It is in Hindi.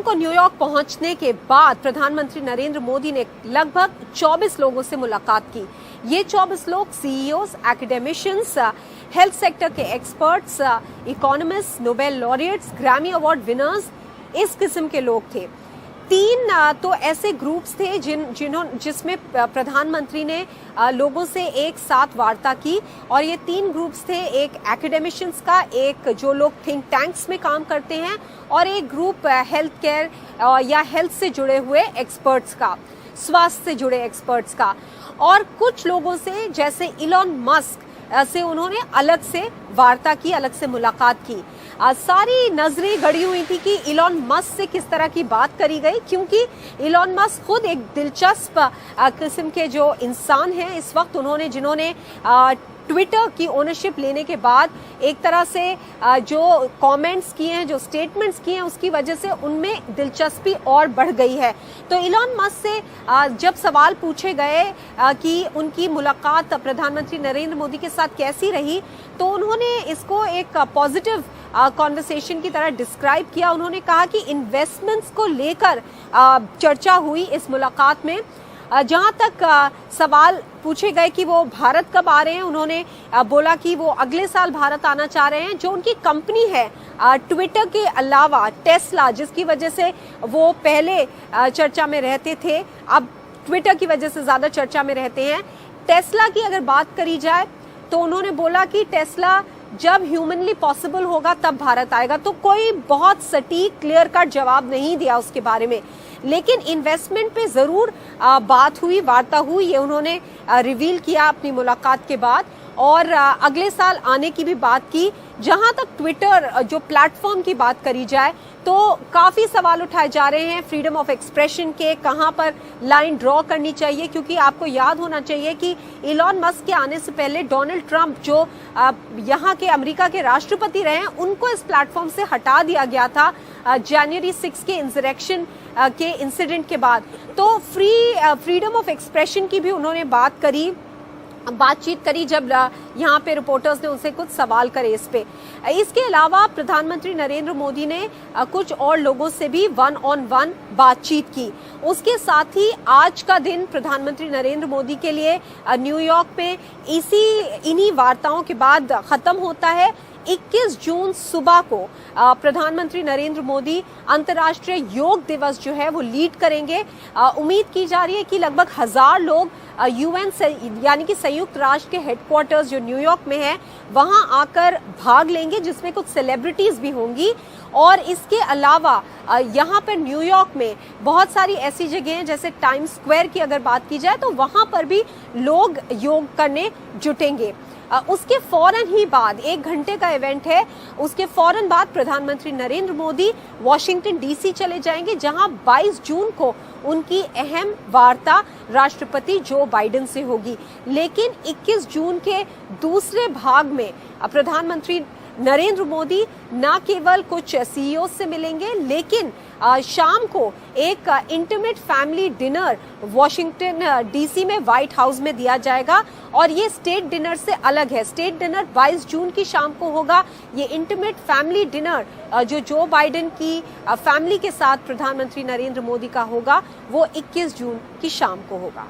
को न्यूयॉर्क पहुंचने के बाद प्रधानमंत्री नरेंद्र मोदी ने लगभग 24 लोगों से मुलाकात की। ये 24 लोग सीईओज, एकेडमिशियंस, हेल्थ सेक्टर के experts, economist, Nobel laureates, Grammy award winners, इस किस्म के लोग थे। 3 तो ऐसे ग्रुप्स थे जिसमें प्रधानमंत्री ने लोगों से एक साथ वार्ता की, और ये 3 ग्रुप्स थे, एक एकेडमिशियंस का, एक जो लोग थिंक टैंक्स में काम करते हैं, और एक ग्रुप हेल्थ केयर या हेल्थ से जुड़े हुए एक्सपर्ट्स का, स्वास्थ्य से जुड़े एक्सपर्ट्स का। और कुछ लोगों से जैसे इलॉन मस्क से उन्होंने अलग से वार्ता की, अलग से मुलाकात की। सारी नजरें गड़ी हुई थी कि इलॉन मस्क से किस तरह की बात करी गई, क्योंकि इलॉन मस्क खुद एक दिलचस्प किस्म के जो इंसान हैं इस वक्त, जिन्होंने ट्विटर की ओनरशिप लेने के बाद एक तरह से जो कमेंट्स किए हैं, जो स्टेटमेंट्स किए हैं, उसकी वजह से उनमें दिलचस्पी और बढ़ गई है। तो इलॉन मस्क से जब सवाल पूछे गए कि उनकी मुलाकात प्रधानमंत्री नरेंद्र मोदी के साथ कैसी रही, तो उन्होंने इसको एक पॉजिटिव कॉन्वर्सेशन की तरह डिस्क्राइब किया। उन्होंने कहा कि इन्वेस्टमेंट्स को लेकर चर्चा हुई इस मुलाकात में। जहां तक सवाल पूछे गए कि वो भारत कब आ रहे हैं, उन्होंने बोला कि वो अगले साल भारत आना चाह रहे हैं। जो उनकी कंपनी है ट्विटर के अलावा टेस्ला, जिसकी वजह से वो पहले चर्चा में रहते थे, अब ट्विटर की वजह से ज्यादा चर्चा में रहते हैं। टेस्ला की अगर बात करी जाए तो उन्होंने बोला कि टेस्ला जब ह्यूमनली पॉसिबल होगा तब भारत आएगा। तो कोई बहुत सटीक क्लियर कट जवाब नहीं दिया उसके बारे में, लेकिन इन्वेस्टमेंट पे जरूर बात हुई, वार्ता हुई, ये उन्होंने रिवील किया अपनी मुलाकात के बाद। और अगले साल आने की भी बात की। जहां तक ट्विटर जो प्लेटफॉर्म की बात करी जाए तो काफी सवाल उठाए जा रहे हैं फ्रीडम ऑफ एक्सप्रेशन के, कहां पर लाइन ड्रॉ करनी चाहिए, क्योंकि आपको याद होना चाहिए कि इलॉन मस्क के आने से पहले डोनाल्ड ट्रंप, जो यहां के अमेरिका के राष्ट्रपति रहे हैं, उनको इस प्लेटफॉर्म से हटा दिया गया था जनवरी 6 के इंसरेक्शन के इंसिडेंट के बाद। तो फ्रीडम ऑफ एक्सप्रेशन की भी उन्होंने बातचीत करी जब यहाँ पे रिपोर्टर्स ने उनसे कुछ सवाल करे इस पे। इसके अलावा प्रधानमंत्री नरेंद्र मोदी ने कुछ और लोगों से भी 1-on-1 बातचीत की। उसके साथ ही आज का दिन प्रधानमंत्री नरेंद्र मोदी के लिए न्यूयॉर्क में इन्हीं वार्ताओं के बाद खत्म होता है। 21 जून सुबह को प्रधानमंत्री नरेंद्र मोदी अंतर्राष्ट्रीय योग दिवस जो है वो लीड करेंगे। उम्मीद की जा रही है कि लगभग 1000 लोग यूएन यानी कि संयुक्त राष्ट्र के हेडक्वार्टर्स जो न्यूयॉर्क में है वहां आकर भाग लेंगे, जिसमें कुछ सेलिब्रिटीज भी होंगी। और इसके अलावा यहाँ पर न्यूयॉर्क में बहुत सारी ऐसी जगह हैं, जैसे टाइम्स स्क्वायर की अगर बात की जाए तो वहां पर भी लोग योग करने जुटेंगे। उसके फौरन ही बाद 1 घंटे का इवेंट है। उसके फौरन बाद प्रधानमंत्री नरेंद्र मोदी वॉशिंगटन डीसी चले जाएंगे, जहां 22 जून को उनकी अहम वार्ता राष्ट्रपति जो बाइडेन से होगी। लेकिन 21 जून के दूसरे भाग में प्रधानमंत्री नरेंद्र मोदी न केवल कुछ सीईओ से मिलेंगे, लेकिन शाम को एक intimate family dinner Washington DC में व्हाइट हाउस में दिया जाएगा। और ये स्टेट डिनर से अलग है। स्टेट डिनर 22 जून की शाम को होगा। ये intimate family dinner Joe Biden की फैमिली के साथ प्रधानमंत्री नरेंद्र मोदी का होगा, वो 21 जून की शाम को होगा।